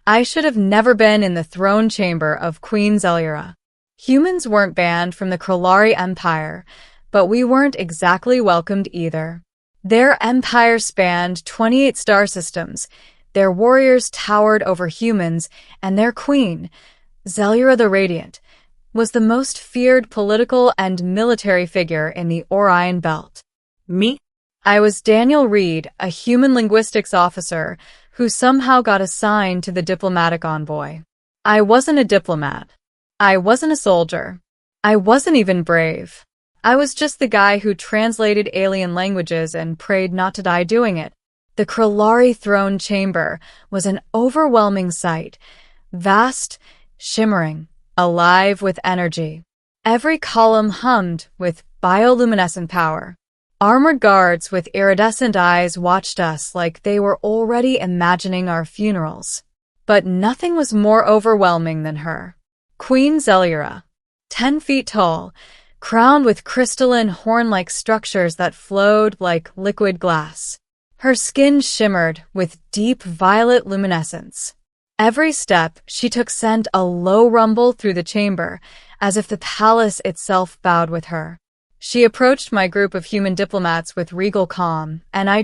I should have never been in the throne chamber of Queen Zelura. Humans weren't banned from the Krillari Empire, but we weren't exactly welcomed either. Their empire spanned 28 star systems, their warriors towered over humans, and their queen, Zelura the Radiant, was the most feared political and military figure in the Orion Belt. Me? I was Daniel Reed, a human linguistics officer who somehow got assigned to the diplomatic envoy. I wasn't a diplomat. I wasn't a soldier. I wasn't even brave. I was just the guy who translated alien languages and prayed not to die doing it. The Krillari throne chamber was an overwhelming sight, vast, shimmering, alive with energy. Every column hummed with bioluminescent power. Armored guards with iridescent eyes watched us like they were already imagining our funerals. But nothing was more overwhelming than her. Queen Zelura, 10 feet tall, crowned with crystalline horn-like structures that flowed like liquid glass. Her skin shimmered with deep violet luminescence. Every step she took sent a low rumble through the chamber, as if the palace itself bowed with her. She approached my group of human diplomats with regal calm, and I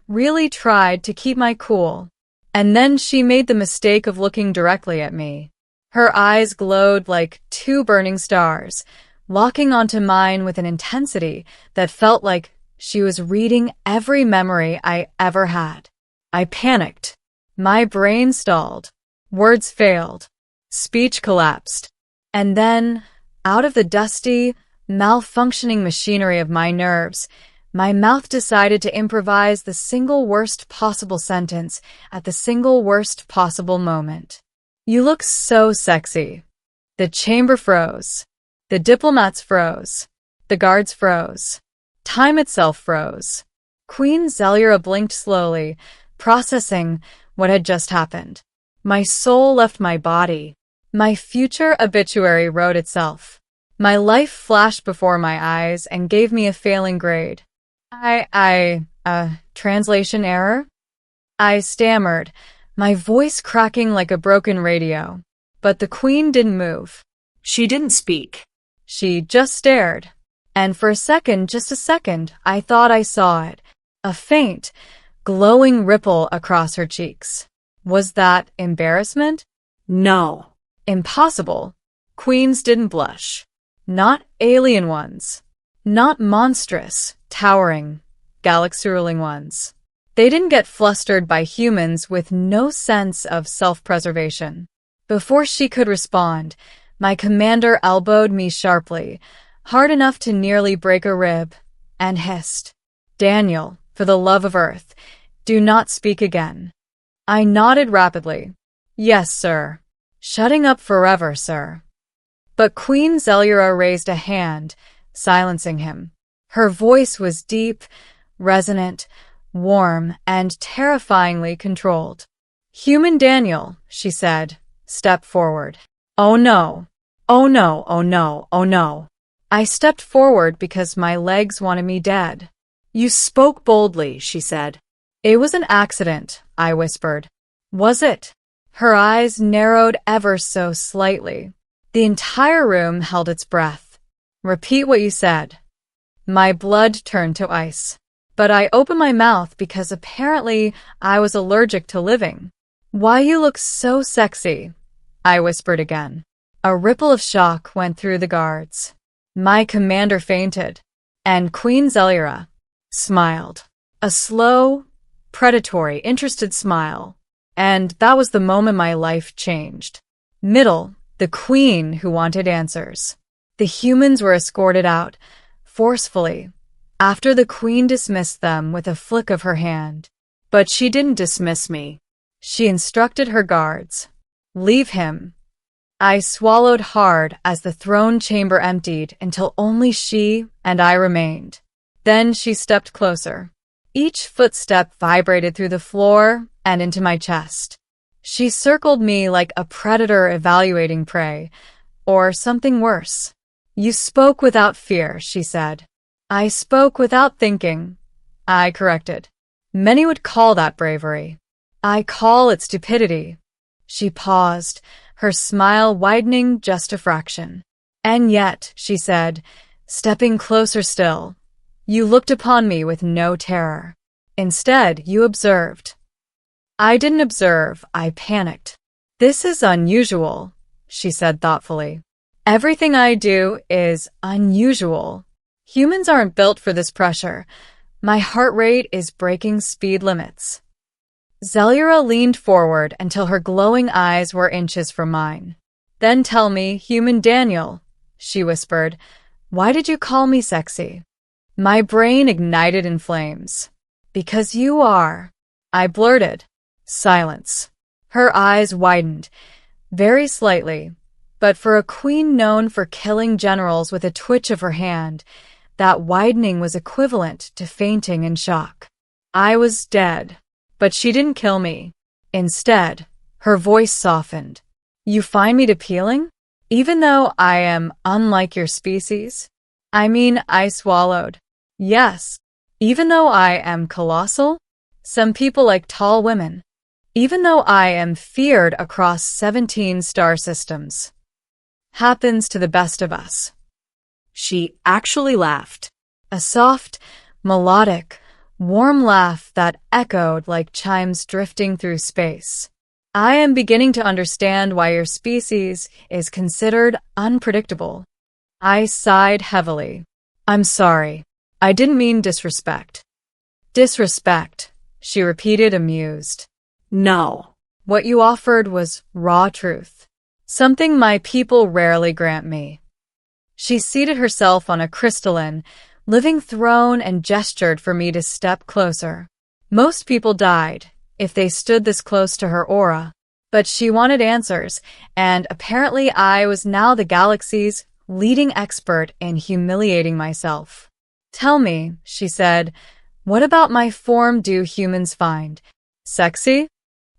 really tried to keep my cool. And then she made the mistake of looking directly at me. Her eyes glowed like two burning stars, locking onto mine with an intensity that felt like she was reading every memory I ever had. I panicked. My brain stalled. Words failed. Speech collapsed. And then, out of the dusty, malfunctioning machinery of my nerves, my mouth decided to improvise the single worst possible sentence at the single worst possible moment. You look so sexy. The chamber froze. The diplomats froze. The guards froze. Time itself froze. Queen Zelura blinked slowly, processing what had just happened. My soul left my body. My future obituary wrote itself. My life flashed before my eyes and gave me a failing grade. Translation error? I stammered, my voice cracking like a broken radio. But the queen didn't move. She didn't speak. She just stared. And for a second, just a second, I thought I saw it. A faint, glowing ripple across her cheeks. Was that embarrassment? No. Impossible. Queens didn't blush. Not alien ones. Not monstrous, towering, galaxy-ruling ones. They didn't get flustered by humans with no sense of self-preservation. Before she could respond, my commander elbowed me sharply, hard enough to nearly break a rib, and hissed, "Daniel, for the love of Earth, do not speak again." I nodded rapidly. "Yes, sir. Shutting up forever, sir." But Queen Zelura raised a hand, silencing him. Her voice was deep, resonant, warm, and terrifyingly controlled. "Human Daniel," she said, "step forward." "Oh no. Oh no, oh no, oh no." I stepped forward because my legs wanted me dead. You spoke boldly, she said. "It was an accident," I whispered. "Was it?" Her eyes narrowed ever so slightly. The entire room held its breath. "Repeat what you said." My blood turned to ice. But I opened my mouth because apparently I was allergic to living. "Why you look so sexy," I whispered again. A ripple of shock went through the guards. My commander fainted, and Queen Zelura smiled. A slow, predatory, interested smile. And that was the moment my life changed. Middle, the queen who wanted answers. The humans were escorted out, forcefully, after the queen dismissed them with a flick of her hand. But she didn't dismiss me. She instructed her guards. "Leave him." I swallowed hard as the throne chamber emptied until only she and I remained. Then she stepped closer. Each footstep vibrated through the floor and into my chest. She circled me like a predator evaluating prey, or something worse. "You spoke without fear," she said. "I spoke without thinking," I corrected. "Many would call that bravery. I call it stupidity." She paused, her smile widening just a fraction. And yet, she said, stepping closer still, you looked upon me with no terror. Instead, you observed. I didn't observe, I panicked. This is unusual, she said thoughtfully. Everything I do is unusual. Humans aren't built for this pressure. My heart rate is breaking speed limits. Zellura leaned forward until her glowing eyes were inches from mine. Then tell me, human Daniel, she whispered, why did you call me sexy? My brain ignited in flames. Because you are, I blurted. Silence. Her eyes widened, very slightly, but for a queen known for killing generals with a twitch of her hand, that widening was equivalent to fainting in shock. I was dead, but she didn't kill me. Instead, her voice softened. You find me appealing? Even though I am unlike your species? I mean, I swallowed. Yes. Even though I am colossal? Some people like tall women. Even though I am feared across 17 star systems. Happens to the best of us. She actually laughed. A soft, melodic, warm laugh that echoed like chimes drifting through space. I am beginning to understand why your species is considered unpredictable. I sighed heavily. I'm sorry. I didn't mean disrespect. Disrespect, she repeated, amused. No. What you offered was raw truth. Something my people rarely grant me. She seated herself on a crystalline, living throne and gestured for me to step closer. Most people died if they stood this close to her aura, but she wanted answers, and apparently I was now the galaxy's leading expert in humiliating myself. Tell me, she said, what about my form do humans find sexy?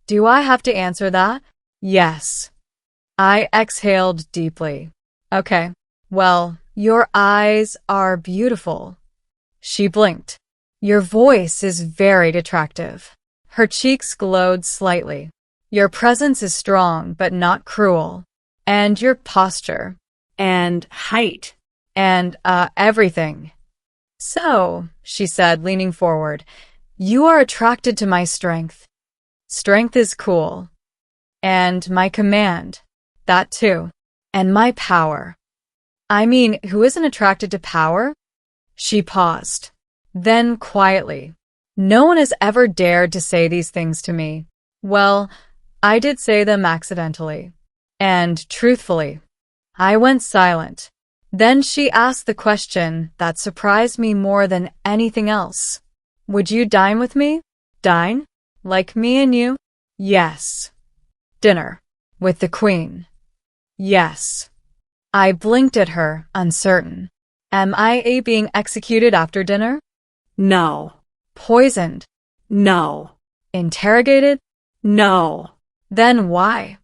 Do I have to answer that? Yes. I exhaled deeply. Okay. Well, your eyes are beautiful. She blinked. Your voice is very attractive. Her cheeks glowed slightly. Your presence is strong, but not cruel. And your posture. And height. And, everything. So, she said, leaning forward, you are attracted to my strength. Strength is cool. And my command. That too. And my power. I mean, who isn't attracted to power? She paused. Then quietly. No one has ever dared to say these things to me. Well, I did say them accidentally. And truthfully. I went silent. Then she asked the question that surprised me more than anything else. Would you dine with me? Dine? Like me and you? Yes. Dinner. With the Queen. Yes. I blinked at her, uncertain. Am I being executed after dinner? No. Poisoned? No. Interrogated? No. Then why?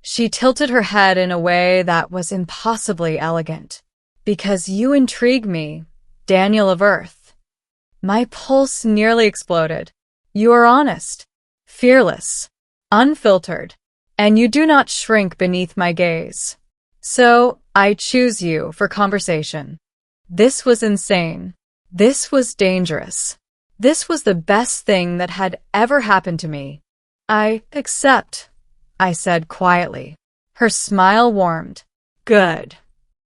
She tilted her head in a way that was impossibly elegant. Because you intrigue me, Daniel of Earth. My pulse nearly exploded. You are honest, fearless, unfiltered, and you do not shrink beneath my gaze. So, I choose you for conversation. This was insane. This was dangerous. This was the best thing that had ever happened to me. I accept, I said quietly. Her smile warmed. Good.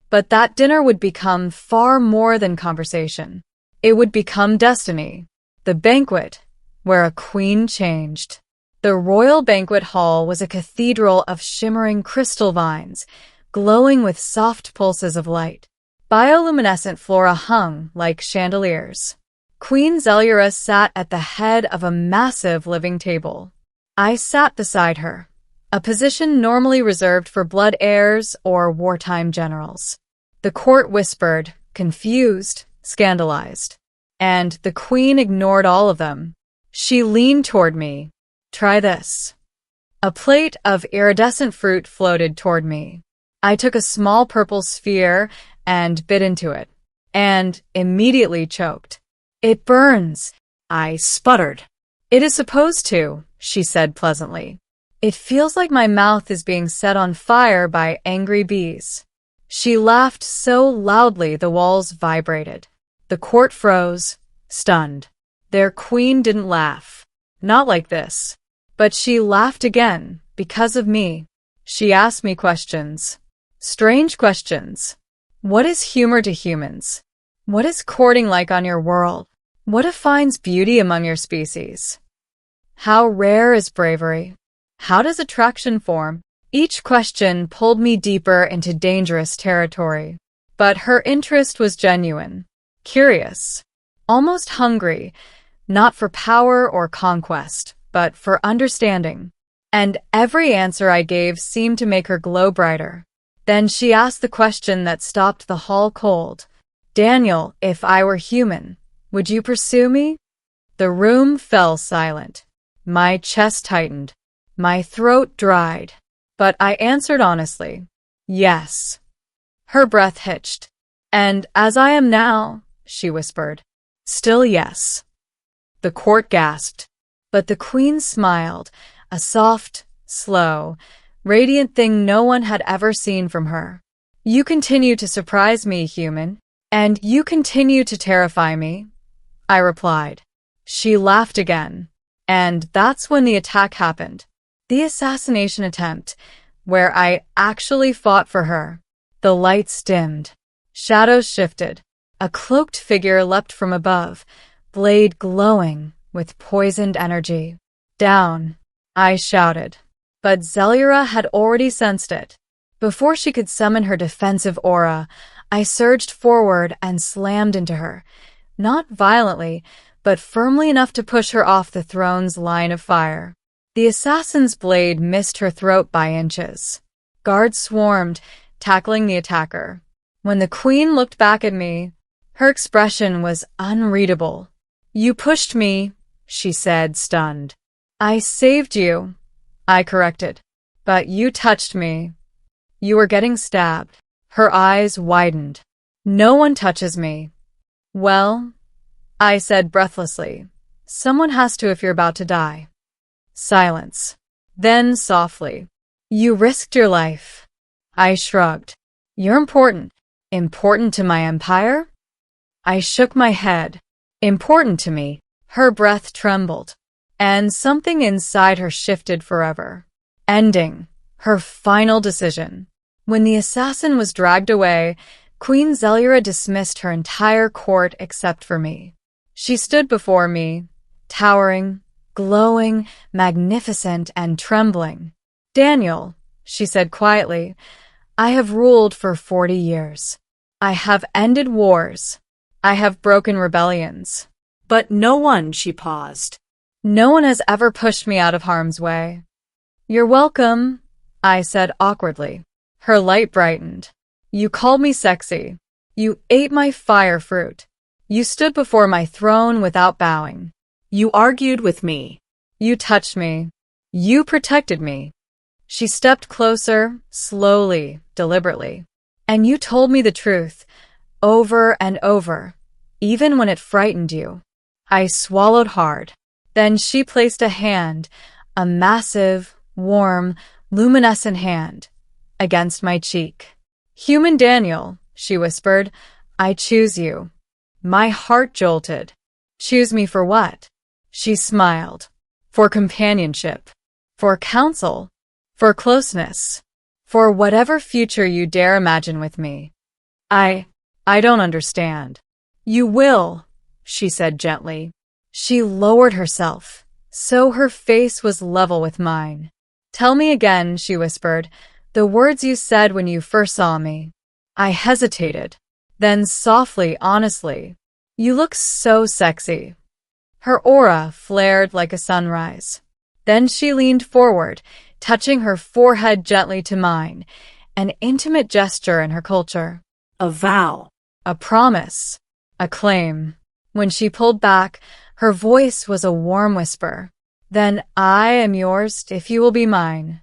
But that dinner would become far more than conversation. It would become destiny. The banquet, where a queen changed. The royal banquet hall was a cathedral of shimmering crystal vines, glowing with soft pulses of light. Bioluminescent flora hung like chandeliers. Queen Zellura sat at the head of a massive living table. I sat beside her, a position normally reserved for blood heirs or wartime generals. The court whispered, confused, scandalized. And the queen ignored all of them. She leaned toward me. Try this. A plate of iridescent fruit floated toward me. I took a small purple sphere and bit into it, and immediately choked. It burns, I sputtered. It is supposed to, she said pleasantly. It feels like my mouth is being set on fire by angry bees. She laughed so loudly the walls vibrated. The court froze, stunned. Their queen didn't laugh. Not like this. But she laughed again, because of me. She asked me questions. Strange questions. What is humor to humans? What is courting like on your world? What defines beauty among your species? How rare is bravery? How does attraction form? Each question pulled me deeper into dangerous territory. But her interest was genuine, curious, almost hungry, not for power or conquest, but for understanding. And every answer I gave seemed to make her glow brighter. Then she asked the question that stopped the hall cold. Daniel, if I were human, would you pursue me? The room fell silent. My chest tightened. My throat dried. But I answered honestly, yes. Her breath hitched. And as I am now, she whispered, still yes. The court gasped. But the queen smiled, a soft, slow, radiant thing no one had ever seen from her. You continue to surprise me, human. And you continue to terrify me, I replied. She laughed again. And that's when the attack happened. The assassination attempt, where I actually fought for her. The lights dimmed. Shadows shifted. A cloaked figure leapt from above, blade glowing with poisoned energy. Down, I shouted. But Zelyra had already sensed it. Before she could summon her defensive aura, I surged forward and slammed into her. Not violently, but firmly enough to push her off the throne's line of fire. The assassin's blade missed her throat by inches. Guards swarmed, tackling the attacker. When the queen looked back at me, her expression was unreadable. You pushed me, she said, stunned. I saved you, I corrected. But you touched me. You were getting stabbed. Her eyes widened. No one touches me. Well, I said breathlessly. Someone has to if you're about to die. Silence. Then softly. You risked your life. I shrugged. You're important. Important to my empire? I shook my head. Important to me. Her breath trembled. And something inside her shifted forever. Ending. Her final decision. When the assassin was dragged away, Queen Zelyra dismissed her entire court except for me. She stood before me, towering, glowing, magnificent, and trembling. Daniel, she said quietly, I have ruled for 40 years. I have ended wars. I have broken rebellions. But no one, she paused. No one has ever pushed me out of harm's way. You're welcome, I said awkwardly. Her light brightened. You called me sexy. You ate my fire fruit. You stood before my throne without bowing. You argued with me. You touched me. You protected me. She stepped closer, slowly, deliberately. And you told me the truth, over and over, even when it frightened you. I swallowed hard. Then she placed a hand, a massive, warm, luminescent hand, against my cheek. Human Daniel, she whispered, I choose you. My heart jolted. Choose me for what? She smiled. For companionship. For counsel. For closeness. For whatever future you dare imagine with me. I don't understand. You will, she said gently. She lowered herself, so her face was level with mine. Tell me again, she whispered, the words you said when you first saw me. I hesitated. Then softly, honestly, you look so sexy. Her aura flared like a sunrise. Then she leaned forward, touching her forehead gently to mine, an intimate gesture in her culture. A vow. A promise. A claim. When she pulled back, her voice was a warm whisper. Then I am yours if you will be mine.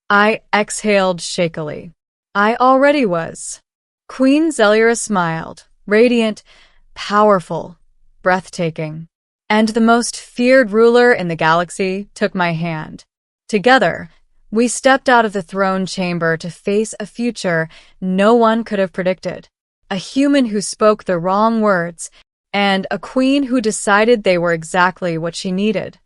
I exhaled shakily. I already was. Queen Zelyra smiled, radiant, powerful, breathtaking. And the most feared ruler in the galaxy took my hand. Together, We stepped out of the throne chamber to face a future no one could have predicted. A human who spoke the wrong words, and a queen who decided they were exactly what she needed.